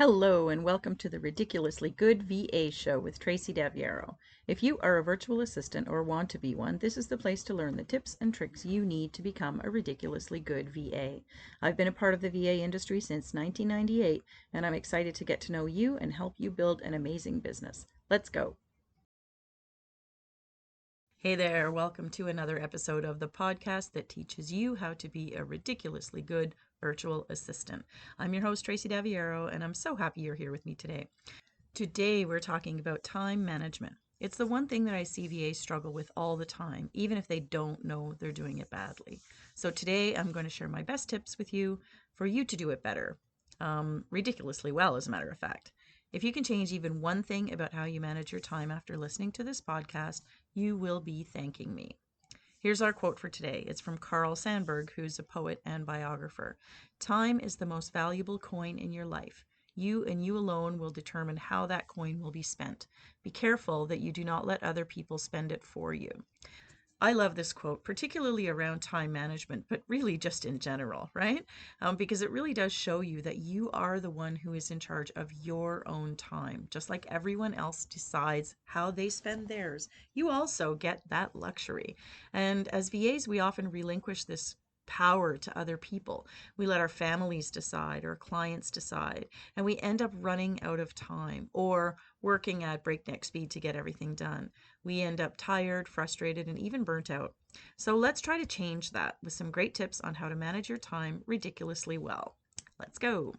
Hello and welcome to the Ridiculously Good VA Show with Tracy Daviero. If you are a virtual assistant or want to be one, this is the place to learn the tips and tricks you need to become a ridiculously good VA. I've been a part of the VA industry since 1998, and I'm excited to get to know you and help you build an amazing business. Let's go. Hey there, welcome to another episode of the podcast that teaches you how to be a ridiculously good virtual assistant. I'm your host, Tracy Daviero, and I'm so happy you're here with me today. Today, we're talking about time management. It's the one thing that I see VAs struggle with all the time, even if they don't know they're doing it badly. So today, I'm going to share my best tips with you for you to do it better, ridiculously well, as a matter of fact. If you can change even one thing about how you manage your time after listening to this podcast, you will be thanking me. Here's our quote for today. It's from Carl Sandburg, who's a poet and biographer. Time is the most valuable coin in your life. You and you alone will determine how that coin will be spent. Be careful that you do not let other people spend it for you. I love this quote, particularly around time management, but really just in general, right? Because it really does show you that you are the one who is in charge of your own time. Just like everyone else decides how they spend theirs, you also get that luxury. And as VAs, we often relinquish this power to other people. We let our families decide or clients decide, and we end up running out of time or working at breakneck speed to get everything done. We end up tired, frustrated, and even burnt out. So let's try to change that with some great tips on how to manage your time ridiculously well. Let's go.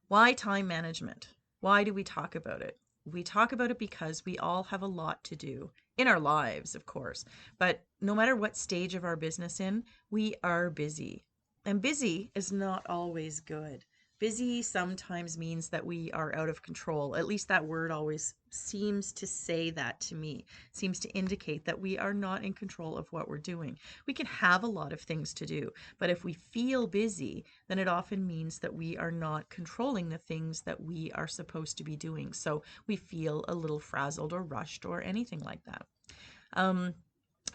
Why time management? Why do we talk about it? We talk about it because we all have a lot to do in our lives, of course. But no matter what stage of our business in, we are busy. And busy is not always good. Busy sometimes means that we are out of control. At least that word always seems to say that to me, seems to indicate that we are not in control of what we're doing. We can have a lot of things to do, but if we feel busy, then it often means that we are not controlling the things that we are supposed to be doing. So we feel a little frazzled or rushed or anything like that.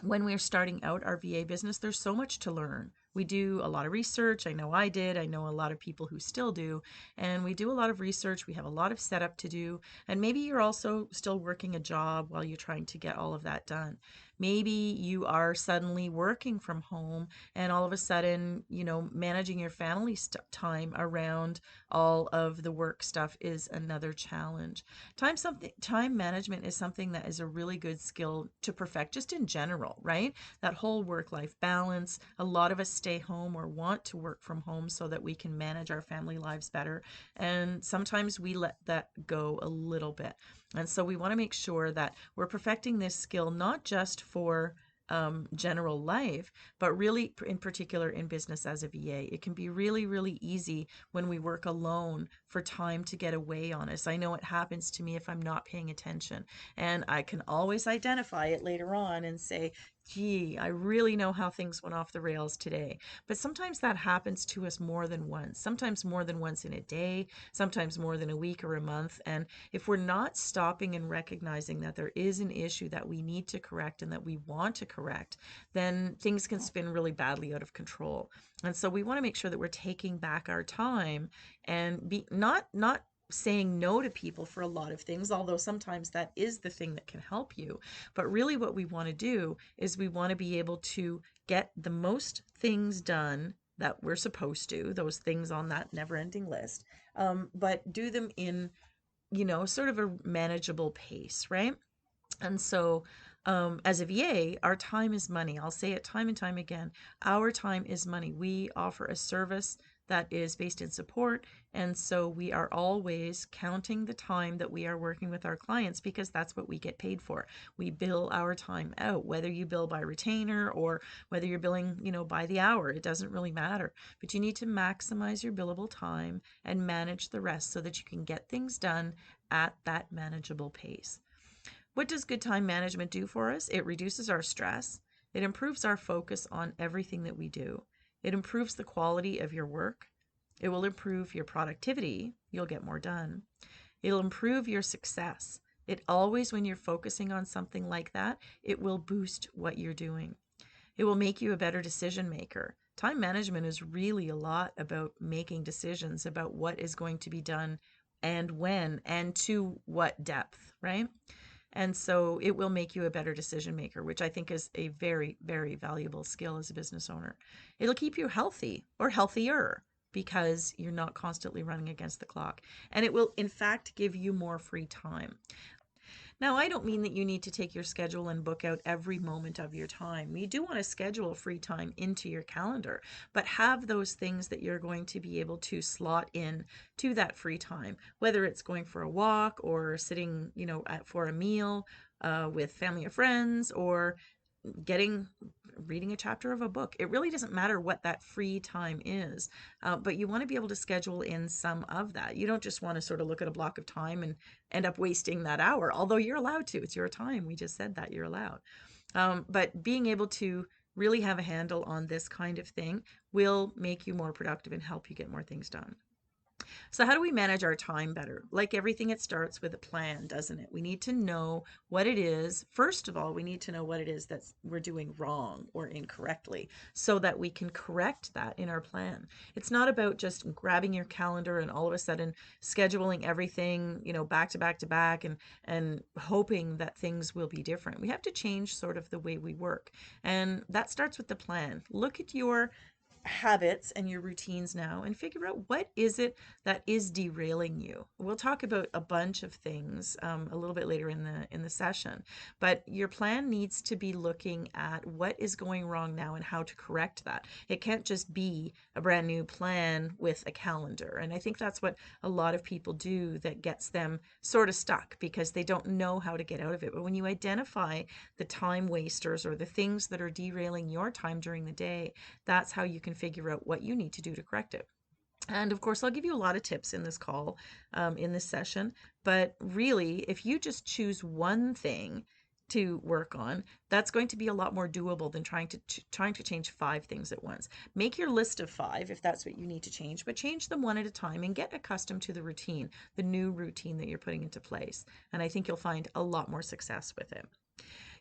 When we're starting out our VA business, there's so much to learn. We do a lot of research. I know I did. I know a lot of people who still do. And we do a lot of research. We have a lot of setup to do. And maybe you're also still working a job while you're trying to get all of that done. Maybe you are suddenly working from home and all of a sudden, managing your family time around all of the work stuff is another challenge. Time management is something that is a really good skill to perfect just in general, right? That whole work-life balance. A lot of us stay home or want to work from home so that we can manage our family lives better. And sometimes we let that go a little bit. And so we want to make sure that we're perfecting this skill, not just for general life, but really in particular in business as a VA. It can be really, really easy when we work alone for time to get away on us. I know it happens to me if I'm not paying attention, and I can always identify it later on and say, gee, I really know how things went off the rails today. But sometimes that happens to us more than once, sometimes more than once in a day, sometimes more than a week or a month. And if we're not stopping and recognizing that there is an issue that we need to correct and that we want to correct, then things can spin really badly out of control. And so we want to make sure that we're taking back our time and be not saying no to people for a lot of things, although sometimes that is the thing that can help you. But really what we want to do is we want to be able to get the most things done that we're supposed to, those things on that never-ending list, but do them in, sort of a manageable pace, right? And so as a VA, our time is money. I'll say it time and time again. Our time is money. We offer a service that is based in support. And so we are always counting the time that we are working with our clients because that's what we get paid for. We bill our time out, whether you bill by retainer or whether you're billing, by the hour. It doesn't really matter. But you need to maximize your billable time and manage the rest so that you can get things done at that manageable pace. What does good time management do for us? It reduces our stress. It improves our focus on everything that we do. It improves the quality of your work. It will improve your productivity. You'll get more done. It'll improve your success. When you're focusing on something like that, it will boost what you're doing. It will make you a better decision maker. Time management is really a lot about making decisions about what is going to be done and when and to what depth, right? And so it will make you a better decision maker, which I think is a very, very valuable skill as a business owner. It'll keep you healthy or healthier because you're not constantly running against the clock. And it will, in fact, give you more free time. Now, I don't mean that you need to take your schedule and book out every moment of your time. You do want to schedule free time into your calendar, but have those things that you're going to be able to slot in to that free time, whether it's going for a walk or sitting, for a meal with family or friends, or getting reading a chapter of a book. It really doesn't matter what that free time is, but you want to be able to schedule in some of that. You don't just want to sort of look at a block of time and end up wasting that hour, although you're allowed to. It's your time. We just said that you're allowed. But being able to really have a handle on this kind of thing will make you more productive and help you get more things done. So, how do we manage our time better? Like everything, it starts with a plan, doesn't it? We need to know what it is. First of all, we need to know what it is that we're doing wrong or incorrectly so that we can correct that in our plan. It's not about just grabbing your calendar and all of a sudden scheduling everything, back to back to back and hoping that things will be different. We have to change sort of the way we work. And that starts with the plan. Look at your habits and your routines now and figure out what is it that is derailing you. We'll talk about a bunch of things a little bit later in the session, but your plan needs to be looking at what is going wrong now and how to correct that. It can't just be a brand new plan with a calendar, and I think that's what a lot of people do that gets them sort of stuck because they don't know how to get out of it. But when you identify the time wasters or the things that are derailing your time during the day, that's how you can figure out what you need to do to correct it. And of course, I'll give you a lot of tips in this call, in this session. But really, if you just choose one thing to work on, that's going to be a lot more doable than trying to change 5 things at once. Make your list of 5 if that's what you need to change, but change them one at a time and get accustomed to the routine, the new routine that you're putting into place. And I think you'll find a lot more success with it.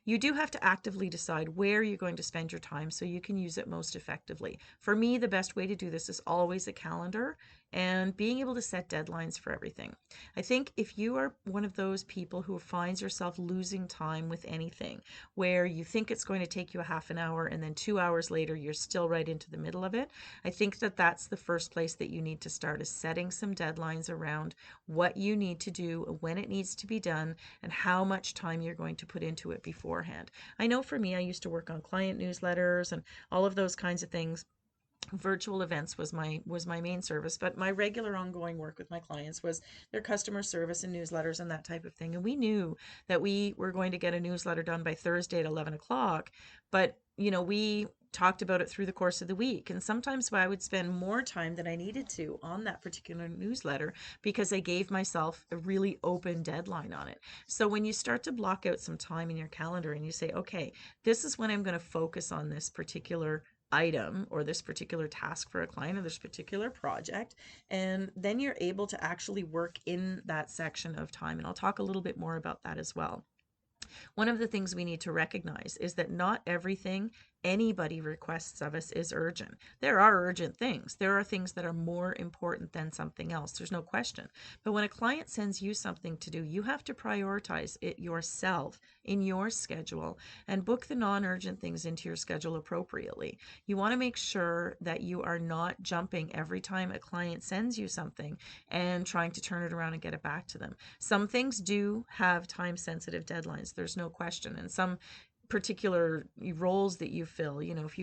You do have to actively decide where you're going to spend your time so you can use it most effectively. For me, the best way to do this is always a calendar and being able to set deadlines for everything. I think if you are one of those people who finds yourself losing time with anything, where you think it's going to take you a half an hour and then 2 hours later you're still right into the middle of it, I think that that's the first place that you need to start, is setting some deadlines around what you need to do, when it needs to be done, and how much time you're going to put into it beforehand. I know for me, I used to work on client newsletters and all of those kinds of things. Virtual events was my main service, but my regular ongoing work with my clients was their customer service and newsletters and that type of thing. And we knew that we were going to get a newsletter done by Thursday at 11 o'clock, but we talked about it through the course of the week. And sometimes I would spend more time than I needed to on that particular newsletter because I gave myself a really open deadline on it. So when you start to block out some time in your calendar and you say, okay, this is when I'm going to focus on this particular item or this particular task for a client or this particular project, and then you're able to actually work in that section of time. And I'll talk a little bit more about that as well. One of the things we need to recognize is that not everything anybody requests of us is urgent. There are urgent things. There are things that are more important than something else. There's no question. But when a client sends you something to do, you have to prioritize it yourself in your schedule and book the non-urgent things into your schedule appropriately. You want to make sure that you are not jumping every time a client sends you something and trying to turn it around and get it back to them. Some things do have time-sensitive deadlines. There's no question. And some particular roles that you fill, if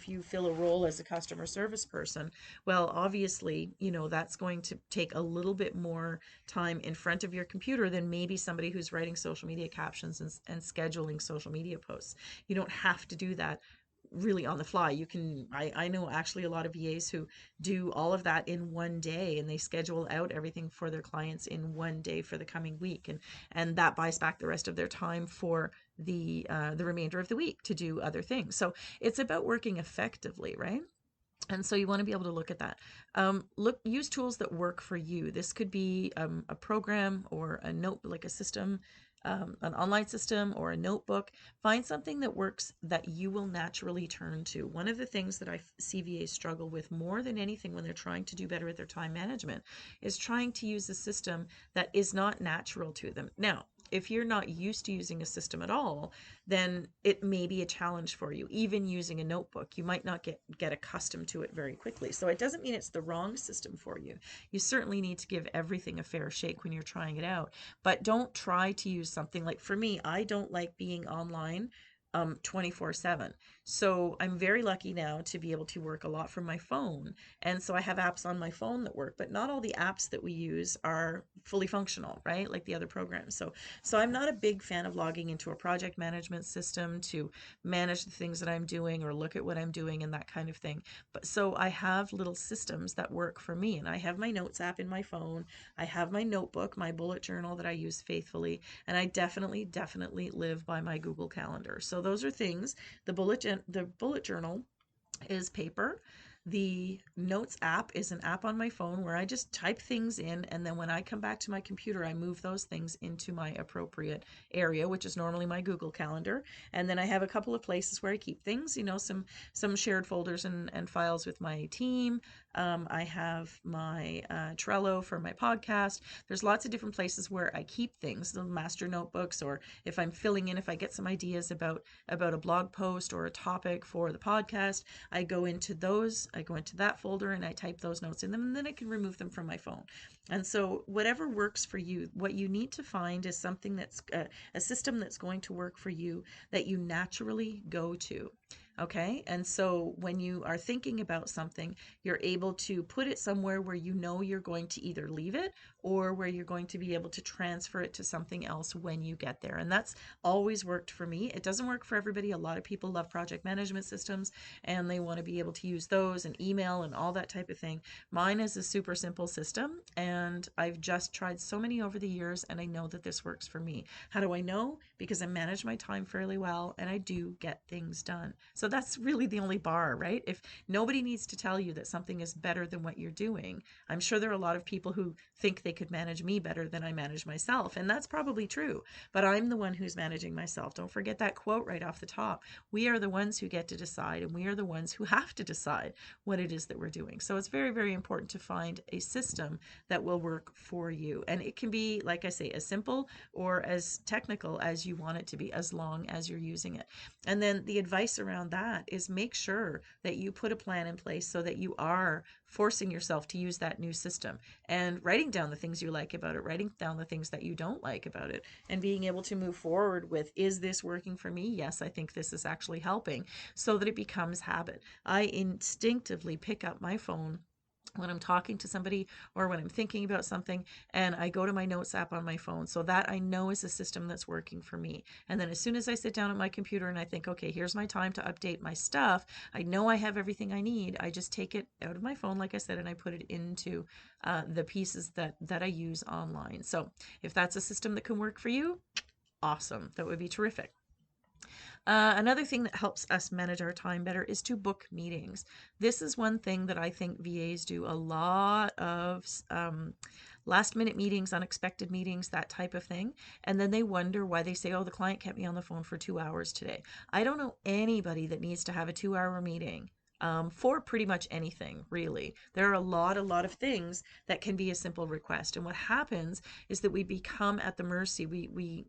you fill a role as a customer service person, well, obviously, that's going to take a little bit more time in front of your computer than maybe somebody who's writing social media captions and scheduling social media posts. You don't have to do that really on the fly. I know actually a lot of VAs who do all of that in one day, and they schedule out everything for their clients in one day for the coming week, and that buys back the rest of their time for the remainder of the week to do other things. So it's about working effectively, right? And so you want to be able to look at that. Use tools that work for you. This could be a program or a note, like a system an online system or a notebook. Find something that works that you will naturally turn to. One of the things that I see VAs struggle with more than anything when they're trying to do better at their time management is trying to use a system that is not natural to them. Now, if you're not used to using a system at all, then it may be a challenge for you. Even using a notebook, you might not get accustomed to it very quickly. So it doesn't mean it's the wrong system for you. You certainly need to give everything a fair shake when you're trying it out. But don't try to use something like, for me, I don't like being online 24/7. So I'm very lucky now to be able to work a lot from my phone. And so I have apps on my phone that work, but not all the apps that we use are fully functional, right? Like the other programs. So I'm not a big fan of logging into a project management system to manage the things that I'm doing or look at what I'm doing and that kind of thing. But so I have little systems that work for me, and I have my notes app in my phone. I have my notebook, my bullet journal that I use faithfully, and I definitely live by my Google Calendar. So those are things. The bullet journal is paper. The Notes app is an app on my phone where I just type things in, and then when I come back to my computer, I move those things into my appropriate area, which is normally my Google Calendar. And then I have a couple of places where I keep things, some shared folders and files with my team. I have my Trello for my podcast. There's lots of different places where I keep things, the master notebooks, or if I'm filling in, if I get some ideas about a blog post or a topic for the podcast, I go into that folder and I type those notes in them, and then I can remove them from my phone. And so whatever works for you, what you need to find is something that's a system that's going to work for you that you naturally go to. Okay. And so when you are thinking about something, you're able to put it somewhere where you know you're going to either leave it or where you're going to be able to transfer it to something else when you get there. And that's always worked for me. It doesn't work for everybody. A lot of people love project management systems and they want to be able to use those and email and all that type of thing. Mine is a super simple system, and I've just tried so many over the years, and I know that this works for me. How do I know? Because I manage my time fairly well and I do get things done. So that's really the only bar, right? If nobody needs to tell you that something is better than what you're doing, I'm sure there are a lot of people who think they could manage me better than I manage myself. And that's probably true, but I'm the one who's managing myself. Don't forget that quote right off the top. We are the ones who get to decide, and we are the ones who have to decide what it is that we're doing. So it's very, very important to find a system that will work for you. And it can be, like I say, as simple or as technical as you want it to be, as long as you're using it. And then the advice around that is make sure that you put a plan in place so that you are forcing yourself to use that new system, and writing down the things you like about it, writing down the things that you don't like about it, and being able to move forward with, is this working for me? Yes, I think this is actually helping, so that it becomes habit. I instinctively pick up my phone when I'm talking to somebody or when I'm thinking about something, and I go to my notes app on my phone, so that I know is a system that's working for me. And then as soon as I sit down at my computer and I think, okay, here's my time to update my stuff, I know I have everything I need, I just take it out of my phone, like I said, and I put it into the pieces that I use online. So if that's a system that can work for you, awesome. That would be terrific. Another thing that helps us manage our time better is to book meetings. This is one thing that I think VAs do a lot of, last minute meetings, unexpected meetings, that type of thing. And then they wonder why they say, oh, the client kept me on the phone for 2 hours today. I don't know anybody that needs to have a 2 hour meeting. For pretty much anything, really. There are a lot of things that can be a simple request. And what happens is that we become at the mercy, we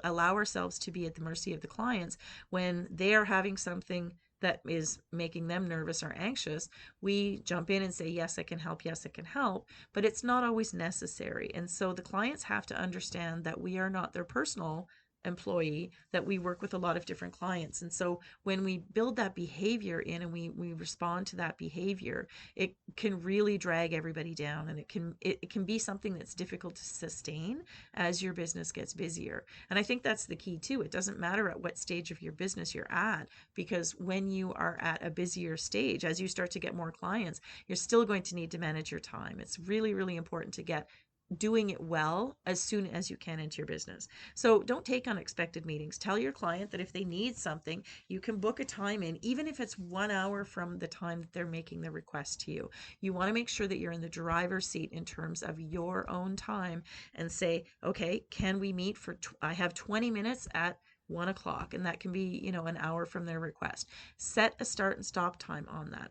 allow ourselves to be at the mercy of the clients when they are having something that is making them nervous or anxious. We jump in and say, yes, I can help. Yes, I can help. But it's not always necessary. And so the clients have to understand that we are not their personal employee, that we work with a lot of different clients. And so when we build that behavior in and we respond to that behavior, it can really drag everybody down, and it can be something that's difficult to sustain as your business gets busier. And I think that's the key too. It doesn't matter at what stage of your business you're at, because when you are at a busier stage, as you start to get more clients, you're still going to need to manage your time. It's really, really important to get doing it well as soon as you can into your business. So don't take unexpected meetings. Tell your client that if they need something, you can book a time in, even if it's 1 hour from the time that they're making the request to you. You want to make sure that you're in the driver's seat in terms of your own time and say, okay, can we meet for, I have 20 minutes at 1 o'clock, and that can be, an hour from their request. Set a start and stop time on that.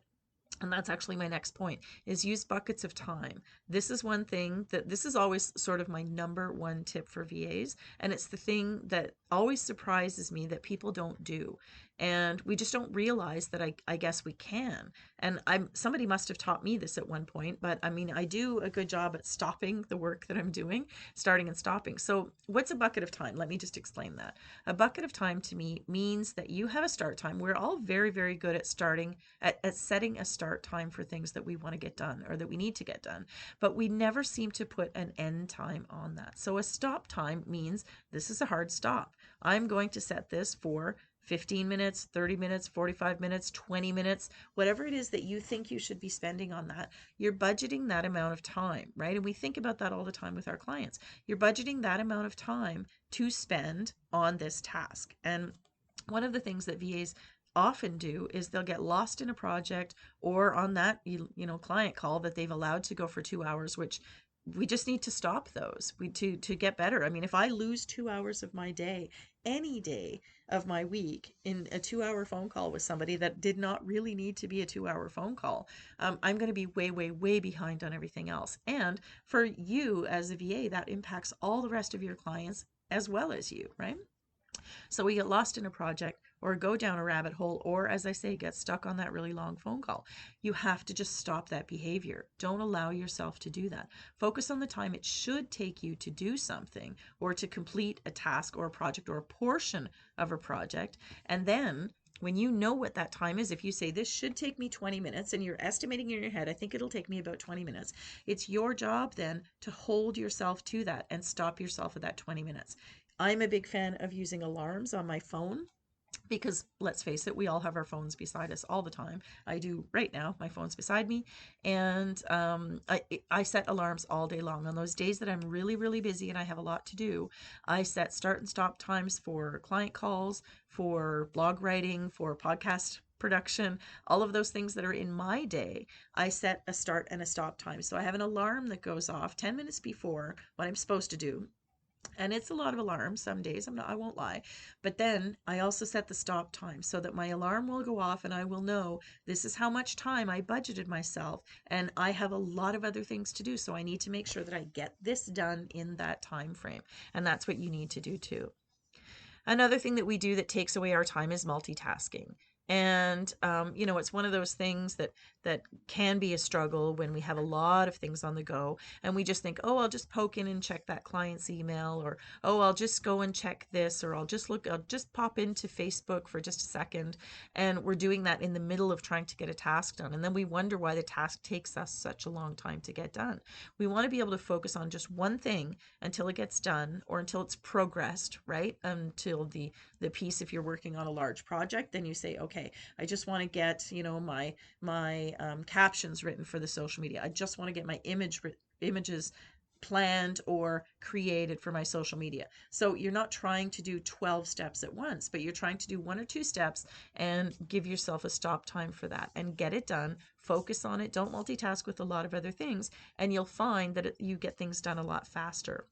And that's actually my next point, is use buckets of time. This is one thing that this is always sort of my number one tip for VAs. And it's the thing that always surprises me that people don't do. And we just don't realize that I guess we can. And somebody must have taught me this at one point, but I mean, I do a good job at stopping the work that I'm doing, starting and stopping. So what's a bucket of time? Let me just explain that. A bucket of time to me means that you have a start time. We're all very, very good at at setting a start time for things that we want to get done or that we need to get done, but we never seem to put an end time on that. So a stop time means this is a hard stop. I'm going to set this for 15 minutes, 30 minutes, 45 minutes, 20 minutes, whatever it is that you think you should be spending on that. You're budgeting that amount of time, right? And we think about that all the time with our clients. You're budgeting that amount of time to spend on this task. And one of the things that VAs often do is they'll get lost in a project or on that client call that they've allowed to go for 2 hours, which we just need to stop those to get better. I mean, if I lose 2 hours of my day, any day of my week, in a 2 hour phone call with somebody that did not really need to be a 2 hour phone call, I'm going to be way, way, way behind on everything else. And for you as a VA, that impacts all the rest of your clients as well as you, right? So we get lost in a project or go down a rabbit hole, or as I say, get stuck on that really long phone call. You have to just stop that behavior. Don't allow yourself to do that. Focus on the time it should take you to do something or to complete a task or a project or a portion of a project. And then when you know what that time is, if you say this should take me 20 minutes and you're estimating in your head, I think it'll take me about 20 minutes. It's your job then to hold yourself to that and stop yourself at that 20 minutes. I'm a big fan of using alarms on my phone because let's face it, we all have our phones beside us all the time. I do right now. My phone's beside me, and I set alarms all day long. On those days that I'm really, really busy and I have a lot to do, I set start and stop times for client calls, for blog writing, for podcast production, all of those things that are in my day. I set a start and a stop time. So I have an alarm that goes off 10 minutes before what I'm supposed to do. And it's a lot of alarms some days, I won't lie. But then I also set the stop time so that my alarm will go off and I will know this is how much time I budgeted myself, and I have a lot of other things to do. So I need to make sure that I get this done in that time frame. And that's what you need to do too. Another thing that we do that takes away our time is multitasking. And, it's one of those things that can be a struggle when we have a lot of things on the go and we just think, oh, I'll just poke in and check that client's email, or, oh, I'll just go and check this, or I'll just pop into Facebook for just a second. And we're doing that in the middle of trying to get a task done. And then we wonder why the task takes us such a long time to get done. We want to be able to focus on just one thing until it gets done or until it's progressed, right? Until the piece, if you're working on a large project, then you say, okay, I just want to get, my captions written for the social media. I just want to get my images planned or created for my social media. So you're not trying to do 12 steps at once, but you're trying to do 1 or 2 steps and give yourself a stop time for that and get it done. Focus on it. Don't multitask with a lot of other things, and you'll find that you get things done a lot faster.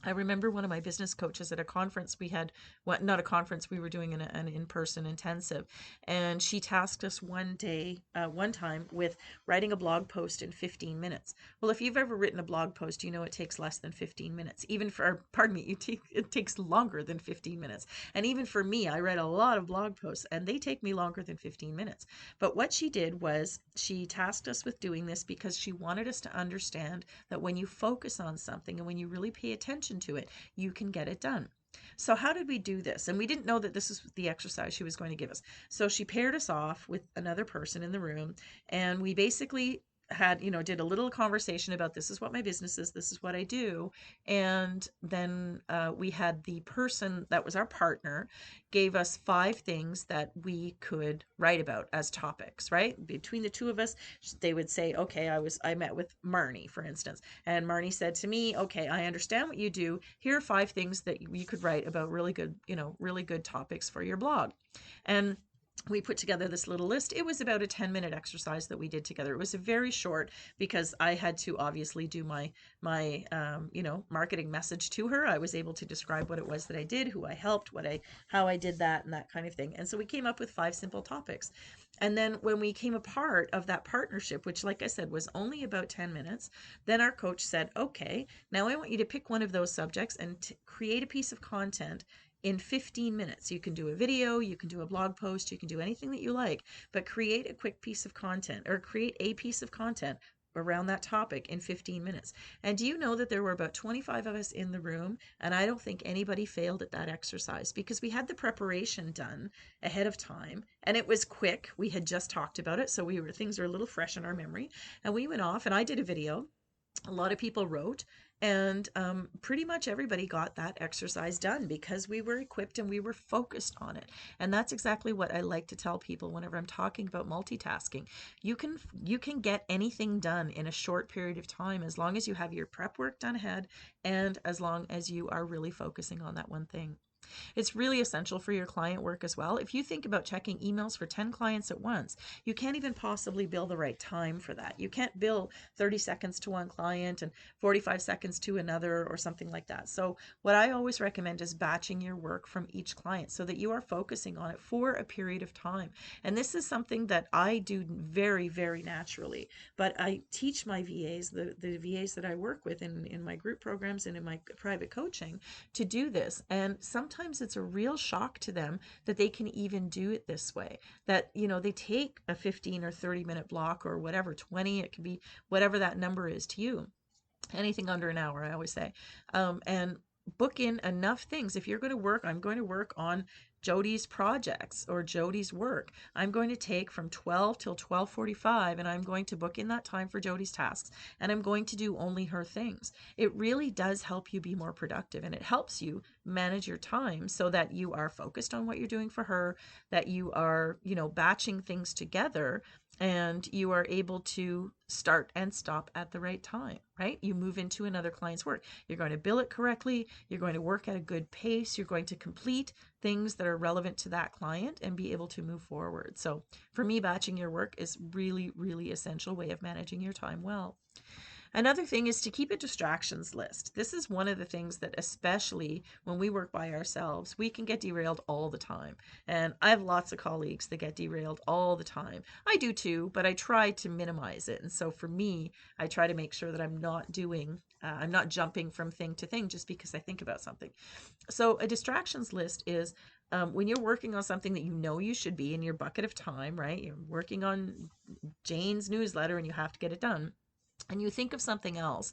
I remember one of my business coaches at a conference we had, well, not a conference, we were doing an in-person intensive, and she tasked us one time with writing a blog post in 15 minutes. Well, if you've ever written a blog post, you know it takes less than 15 minutes. It takes longer than 15 minutes. And even for me, I write a lot of blog posts and they take me longer than 15 minutes. But what she did was she tasked us with doing this because she wanted us to understand that when you focus on something and when you really pay attention to it, you can get it done. So how did we do this? And we didn't know that this was the exercise she was going to give us. So she paired us off with another person in the room, and we basically had, did a little conversation about this is what my business is, this is what I do. And then we had the person that was our partner gave us 5 things that we could write about as topics, right? Between the two of us, they would say, okay, I met with Marnie, for instance, and Marnie said to me, okay, I understand what you do. Here are 5 things that you could write about, really good, really good topics for your blog. And we put together this little list. It was about a 10-minute exercise that we did together. It was a very short, because I had to obviously do my marketing message to her. I was able to describe what it was that I did, who I helped, how I did that, and that kind of thing. And so we came up with 5 simple topics. And then when we came a part of that partnership, which, like I said, was only about 10 minutes, then our coach said, okay, now I want you to pick one of those subjects and create a piece of content in 15 minutes. You can do a video, you can do a blog post, you can do anything that you like, but create a quick piece of content, or create a piece of content around that topic in 15 minutes. And do you know that there were about 25 of us in the room, and I don't think anybody failed at that exercise, because we had the preparation done ahead of time, and it was quick. We had just talked about it, so things were a little fresh in our memory, and we went off and I did a video. A lot of people wrote, and pretty much everybody got that exercise done because we were equipped and we were focused on it. And that's exactly what I like to tell people whenever I'm talking about multitasking. You can get anything done in a short period of time, as long as you have your prep work done ahead, and as long as you are really focusing on that one thing. It's really essential for your client work as well. If you think about checking emails for 10 clients at once, you can't even possibly bill the right time for that. You can't bill 30 seconds to one client and 45 seconds to another, or something like that. So what I always recommend is batching your work from each client so that you are focusing on it for a period of time. And this is something that I do very, very naturally, but I teach my VAs, the VAs that I work with in my group programs and in my private coaching, to do this. And sometimes it's a real shock to them that they can even do it this way, that they take a 15 or 30-minute block, or whatever, 20, it can be whatever that number is to you, anything under an hour, I always say, and book in enough things. If you're going to work, I'm going to work on Jody's projects or Jody's work. I'm going to take from 12 till 12:45, and I'm going to book in that time for Jody's tasks, and I'm going to do only her things. It really does help you be more productive, and it helps you manage your time so that you are focused on what you're doing for her, that you are, batching things together, and you are able to start and stop at the right time, right? You move into another client's work. You're going to bill it correctly. You're going to work at a good pace. You're going to complete things that are relevant to that client and be able to move forward. So for me, batching your work is really, really essential way of managing your time well. Another thing is to keep a distractions list. This is one of the things that, especially when we work by ourselves, we can get derailed all the time. And I have lots of colleagues that get derailed all the time. I do too, but I try to minimize it. And so for me, I try to make sure that I'm not jumping from thing to thing just because I think about something. So a distractions list is when you're working on something that you should be in your bucket of time, right? You're working on Jane's newsletter and you have to get it done, and you think of something else.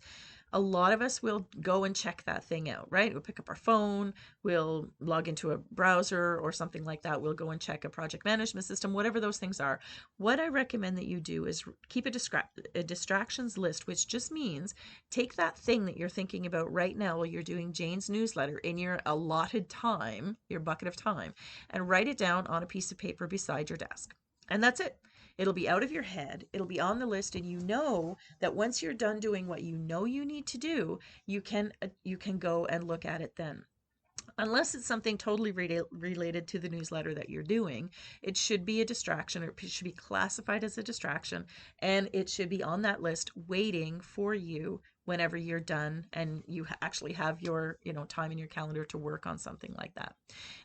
A lot of us will go and check that thing out, right? We'll pick up our phone, we'll log into a browser or something like that. We'll go and check a project management system, whatever those things are. What I recommend that you do is keep a distractions list, which just means take that thing that you're thinking about right now while you're doing Jane's newsletter in your allotted time, your bucket of time, and write it down on a piece of paper beside your desk. And that's it. It'll be out of your head. It'll be on the list, and you know that once you're done doing what you need to do, you can go and look at it then. Unless it's something totally related to the newsletter that you're doing, it should be a distraction, or it should be classified as a distraction, and it should be on that list waiting for you whenever you're done and you actually have your time in your calendar to work on something like that.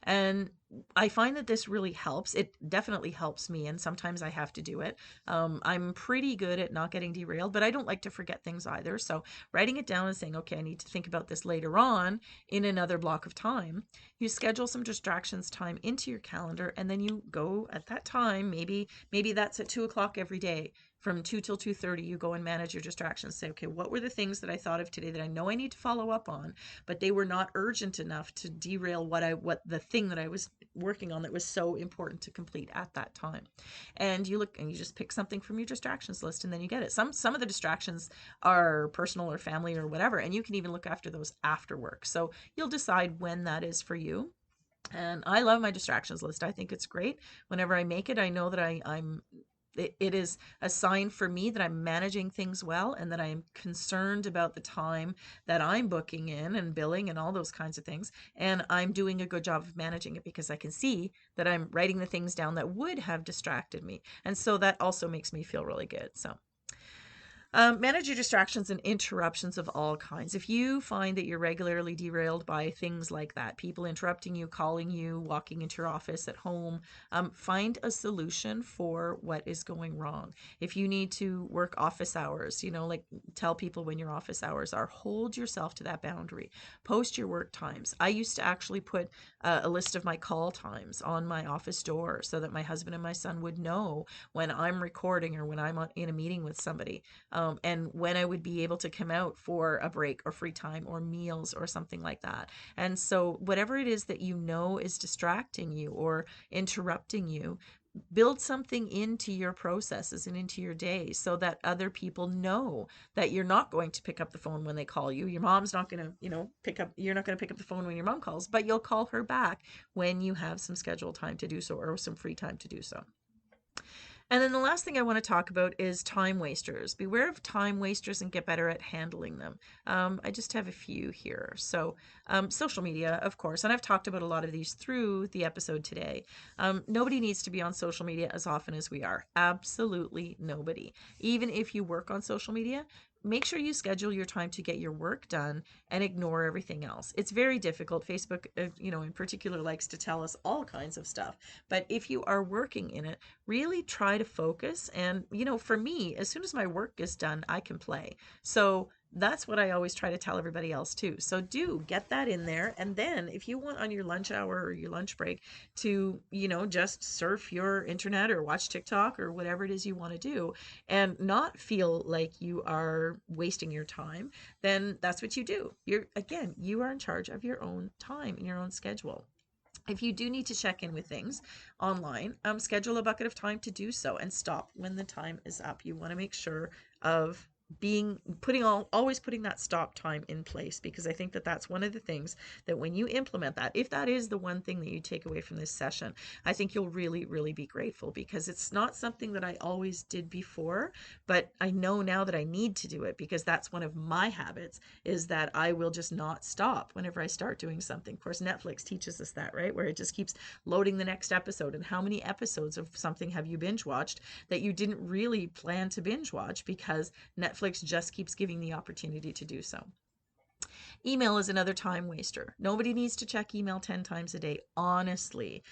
And I find that this really helps. It definitely helps me, and sometimes I have to do it. I'm pretty good at not getting derailed, but I don't like to forget things either. So writing it down and saying, okay, I need to think about this later on in another block of time. You schedule some distractions time into your calendar, and then you go at that time. Maybe that's at 2 o'clock every day. from 2 till 2:30, you go and manage your distractions. Say, okay, what were the things that I thought of today that I know I need to follow up on, but they were not urgent enough to derail what the thing that I was working on that was so important to complete at that time. And you look and you just pick something from your distractions list, and then you get it. Some of the distractions are personal or family or whatever, and you can even look after those after work. So you'll decide when that is for you. And I love my distractions list. I think it's great. Whenever I make it, I know that it is a sign for me that I'm managing things well, and that I'm concerned about the time that I'm booking in and billing and all those kinds of things. And I'm doing a good job of managing it because I can see that I'm writing the things down that would have distracted me. And so that also makes me feel really good. So manage your distractions and interruptions of all kinds. If you find that you're regularly derailed by things like that, people interrupting you, calling you, walking into your office at home, find a solution for what is going wrong. If you need to work office hours, like tell people when your office hours are, hold yourself to that boundary. Post your work times. I used to actually put a list of my call times on my office door so that my husband and my son would know when I'm recording or when I'm in a meeting with somebody. And when I would be able to come out for a break or free time or meals or something like that. And so whatever it is that you know is distracting you or interrupting you, build something into your processes and into your day so that other people know that you're not going to pick up the phone when they call you. Your mom's not going to, you're not going to pick up the phone when your mom calls, but you'll call her back when you have some scheduled time to do so or some free time to do so. And then the last thing I want to talk about is time wasters. Beware of time wasters and get better at handling them. I just have a few here. So social media, of course, and I've talked about a lot of these through the episode today. Nobody needs to be on social media as often as we are. Absolutely nobody. Even if you work on social media, make sure you schedule your time to get your work done and ignore everything else. It's very difficult. Facebook, in particular, likes to tell us all kinds of stuff. But if you are working in it, really try to focus. And, for me, as soon as my work is done, I can play. So that's what I always try to tell everybody else too. So do get that in there. And then if you want on your lunch hour or your lunch break to, just surf your internet or watch TikTok or whatever it is you want to do and not feel like you are wasting your time, then that's what you do. You are in charge of your own time and your own schedule. If you do need to check in with things online, schedule a bucket of time to do so and stop when the time is up. You want to make sure of always putting that stop time in place, because I think that that's one of the things that when you implement that, if that is the one thing that you take away from this session, I think you'll really, really be grateful, because it's not something that I always did before, but I know now that I need to do it, because that's one of my habits, is that I will just not stop whenever I start doing something. Of course, Netflix teaches us that, right? Where it just keeps loading the next episode. And how many episodes of something have you binge watched that you didn't really plan to binge watch because Netflix just keeps giving the opportunity to do so? Email is another time waster. Nobody needs to check email 10 times a day, honestly.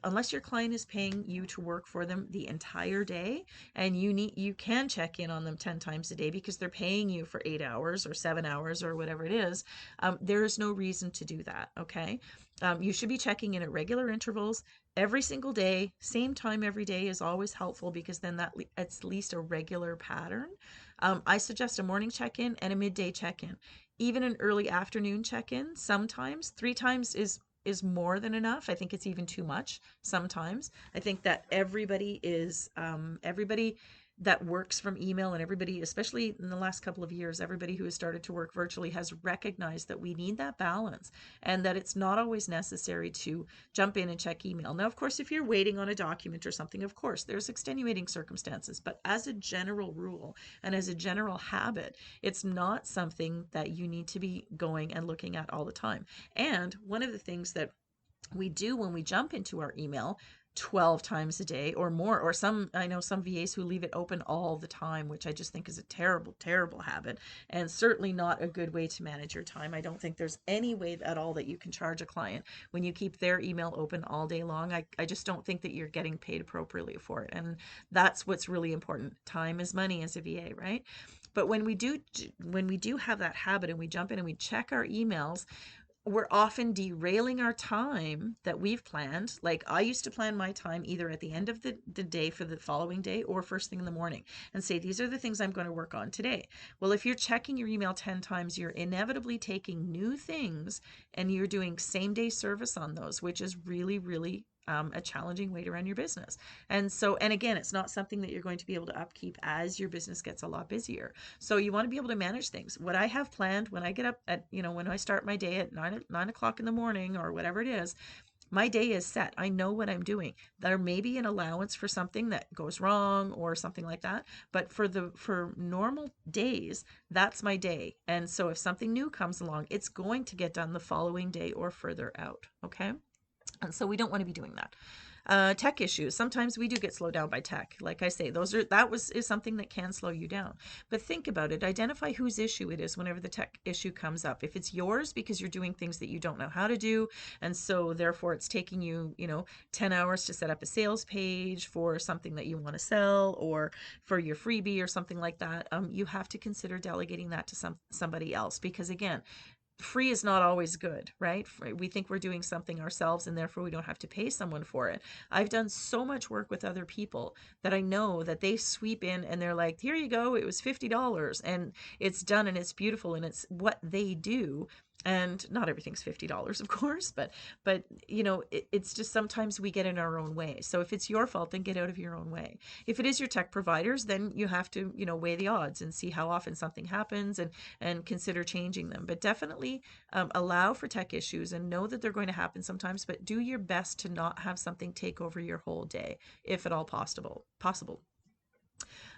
Unless your client is paying you to work for them the entire day, and you can check in on them 10 times a day because they're paying you for 8 hours or 7 hours or whatever it is, there is no reason to do that, okay? You should be checking in at regular intervals every single day. Same time every day is always helpful, because then it's at least a regular pattern. I suggest a morning check-in and a midday check-in. Even an early afternoon check-in, sometimes 3 times is more than enough. I think it's even too much sometimes. I think that everybody that works from email, and everybody, especially in the last couple of years, everybody who has started to work virtually has recognized that we need that balance, and that it's not always necessary to jump in and check email. Now, of course, if you're waiting on a document or something, of course, there's extenuating circumstances, but as a general rule and as a general habit, it's not something that you need to be going and looking at all the time. And one of the things that we do when we jump into our email 12 times a day or more, or I know some VAs who leave it open all the time, which I just think is a terrible, terrible habit, and certainly not a good way to manage your time. I don't think there's any way at all that you can charge a client when you keep their email open all day long. I just don't think that you're getting paid appropriately for it. And that's what's really important. Time is money as a VA, right? But when we do have that habit and we jump in and we check our emails, we're often derailing our time that we've planned. Like I used to plan my time either at the end of the day for the following day or first thing in the morning and say, these are the things I'm going to work on today. Well, if you're checking your email 10 times, you're inevitably taking new things and you're doing same day service on those, which is really, really a challenging way to run your business. And so, and again, it's not something that you're going to be able to upkeep as your business gets a lot busier. So you want to be able to manage things. What I have planned when I get up at, when I start my day at 9 o'clock in the morning or whatever it is, my day is set. I know what I'm doing. There may be an allowance for something that goes wrong or something like that, but for normal days, that's my day. And so if something new comes along, it's going to get done the following day or further out. Okay. And so we don't want to be doing that. Tech issues. Sometimes we do get slowed down by tech. Like I say, is something that can slow you down. But think about it. Identify whose issue it is whenever the tech issue comes up. If it's yours because you're doing things that you don't know how to do, and so therefore it's taking you, 10 hours to set up a sales page for something that you want to sell or for your freebie or something like that, you have to consider delegating that to somebody else, because again, free is not always good, right? We think we're doing something ourselves and therefore we don't have to pay someone for it. I've done so much work with other people that I know that they sweep in and they're like, here you go, it was $50 and it's done and it's beautiful and it's what they do. And not everything's $50, of course, but it's just sometimes we get in our own way. So if it's your fault, then get out of your own way. If it is your tech providers, then you have to, weigh the odds and see how often something happens and consider changing them. But definitely allow for tech issues and know that they're going to happen sometimes, but do your best to not have something take over your whole day, if at all possible.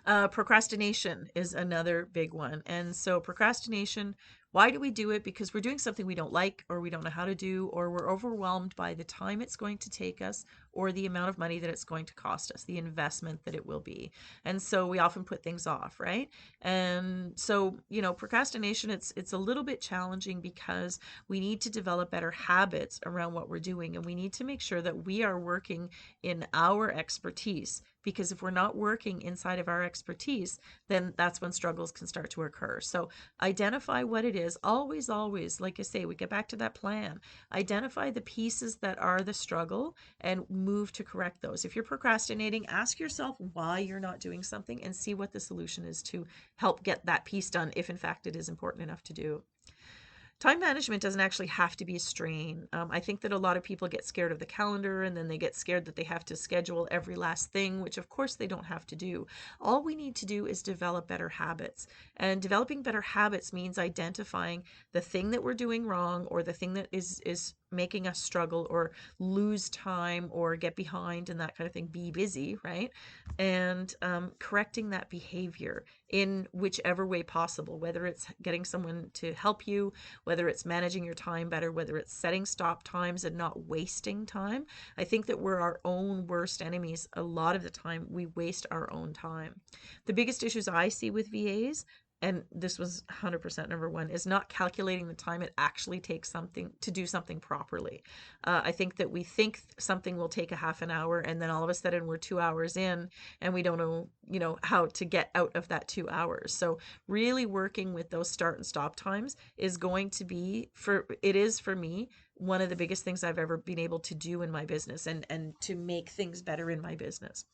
Procrastination is another big one. And so procrastination, why do we do it? Because we're doing something we don't like, or we don't know how to do, or we're overwhelmed by the time it's going to take us, or the amount of money that it's going to cost us, the investment that it will be. And so we often put things off, right? And so, procrastination, it's a little bit challenging because we need to develop better habits around what we're doing. And we need to make sure that we are working in our expertise, because if we're not working inside of our expertise, then that's when struggles can start to occur. So identify what it is. Always, like I say, we get back to that plan. Identify the pieces that are the struggle and move to correct those. If you're procrastinating, ask yourself why you're not doing something and see what the solution is to help get that piece done, if in fact it is important enough to do. Time management doesn't actually have to be a strain. I think that a lot of people get scared of the calendar, and then they get scared that they have to schedule every last thing, which of course they don't have to do. All we need to do is develop better habits. And developing better habits means identifying the thing that we're doing wrong, or the thing that is making us struggle or lose time or get behind and that kind of thing, be busy, right? And correcting that behavior in whichever way possible, whether it's getting someone to help you, whether it's managing your time better, whether it's setting stop times and not wasting time. I think that we're our own worst enemies. A lot of the time we waste our own time. The biggest issues I see with VAs, and this was 100% number one, is not calculating the time it actually takes something to do something properly. I think that we think something will take a half an hour, and then all of a sudden we're 2 hours in and we don't know, how to get out of that 2 hours. So really working with those start and stop times is going to be, for me, one of the biggest things I've ever been able to do in my business and to make things better in my business.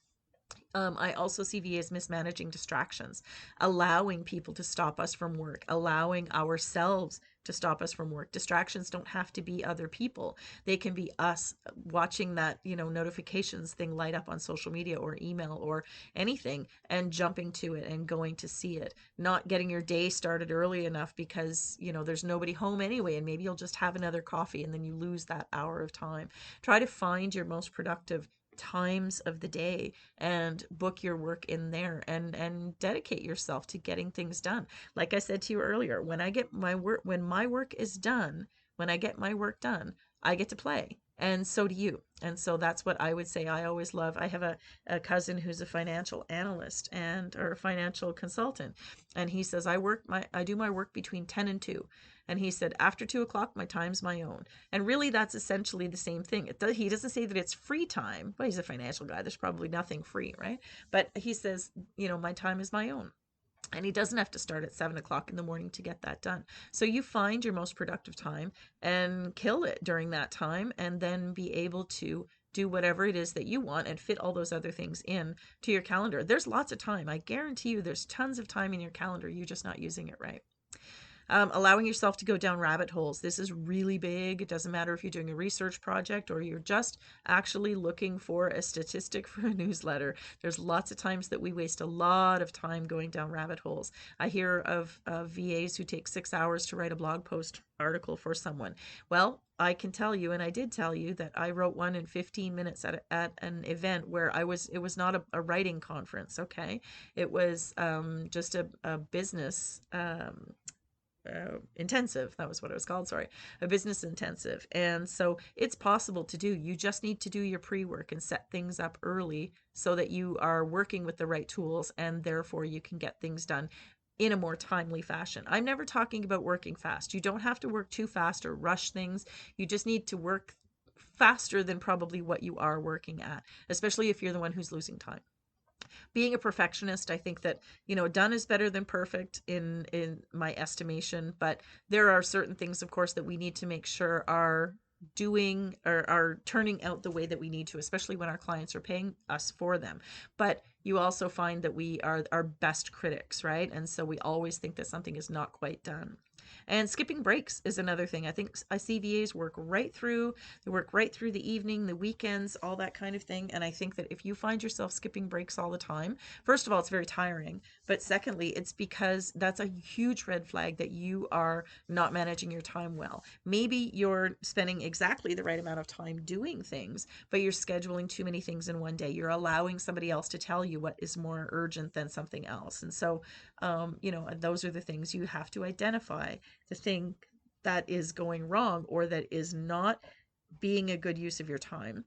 I also see VAs mismanaging distractions, allowing people to stop us from work, allowing ourselves to stop us from work. Distractions don't have to be other people. They can be us watching that, notifications thing light up on social media or email or anything and jumping to it and going to see it. Not getting your day started early enough because, there's nobody home anyway, and maybe you'll just have another coffee and then you lose that hour of time. Try to find your most productive times of the day and book your work in there and dedicate yourself to getting things done. Like I said to you earlier, when I get my work done, I get to play. And so do you. And so that's what I would say I always love. I have a cousin who's a financial analyst or a financial consultant. And he says, I do my work between 10 and 2. And he said, after 2 o'clock, my time's my own. And really, that's essentially the same thing. He doesn't say that it's free time. Well, he's a financial guy. There's probably nothing free, right? But he says, my time is my own. And he doesn't have to start at 7 o'clock in the morning to get that done. So you find your most productive time and kill it during that time, and then be able to do whatever it is that you want and fit all those other things in to your calendar. There's lots of time. I guarantee you there's tons of time in your calendar. You're just not using it right. Allowing yourself to go down rabbit holes. This is really big. It doesn't matter if you're doing a research project or you're just actually looking for a statistic for a newsletter. There's lots of times that we waste a lot of time going down rabbit holes. I hear of VAs who take 6 hours to write a blog post article for someone. Well, I can tell you, and I did tell you, that I wrote one in 15 minutes at an event where it was not a writing conference, okay? It was just a business intensive. That was what it was called. Sorry, a business intensive. And so it's possible to do. You just need to do your pre-work and set things up early so that you are working with the right tools, and therefore you can get things done in a more timely fashion. I'm never talking about working fast. You don't have to work too fast or rush things. You just need to work faster than probably what you are working at, especially if you're the one who's losing time. Being a perfectionist, I think that, done is better than perfect in my estimation, but there are certain things, of course, that we need to make sure are doing or are turning out the way that we need to, especially when our clients are paying us for them. But you also find that we are our best critics, right? And so we always think that something is not quite done. And skipping breaks is another thing. I think I see VAs work right through. They work right through the evening, the weekends, all that kind of thing. And I think that if you find yourself skipping breaks all the time, first of all, it's very tiring. But secondly, it's because that's a huge red flag that you are not managing your time well. Maybe you're spending exactly the right amount of time doing things, but you're scheduling too many things in one day. You're allowing somebody else to tell you what is more urgent than something else. And so, those are the things you have to identify. The thing that is going wrong or that is not being a good use of your time,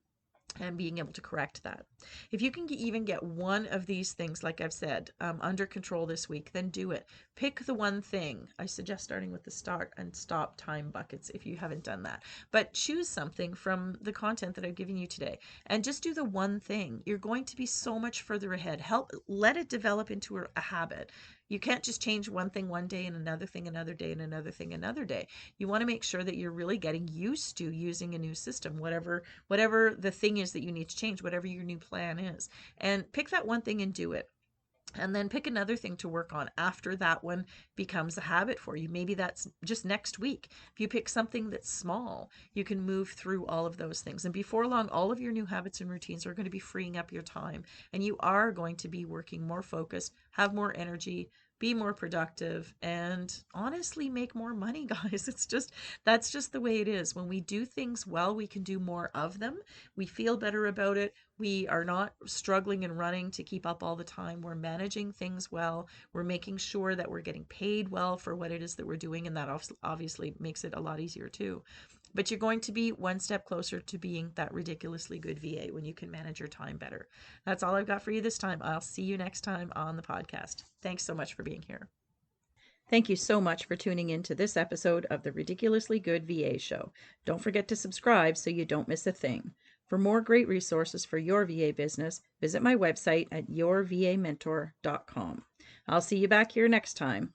and being able to correct that. If you can even get one of these things, like I've said, under control this week, then do it. Pick the one thing. I suggest starting with the start and stop time buckets if you haven't done that. But choose something from the content that I've given you today and just do the one thing. You're going to be so much further ahead. Let it develop into a habit. You can't just change one thing one day and another thing another day and another thing another day. You want to make sure that you're really getting used to using a new system, whatever the thing is that you need to change, whatever your new plan is. And pick that one thing and do it. And then pick another thing to work on after that one becomes a habit for you. Maybe that's just next week. If you pick something that's small, you can move through all of those things. And before long, all of your new habits and routines are going to be freeing up your time. And you are going to be working more focused, have more energy, be more productive, and honestly make more money, guys. That's just the way it is. When we do things well, we can do more of them. We feel better about it. We are not struggling and running to keep up all the time. We're managing things well. We're making sure that we're getting paid well for what it is that we're doing, and that obviously makes it a lot easier too. But you're going to be one step closer to being that ridiculously good VA when you can manage your time better. That's all I've got for you this time. I'll see you next time on the podcast. Thanks so much for being here. Thank you so much for tuning in to this episode of the Ridiculously Good VA Show. Don't forget to subscribe so you don't miss a thing. For more great resources for your VA business, visit my website at yourvamentor.com. I'll see you back here next time.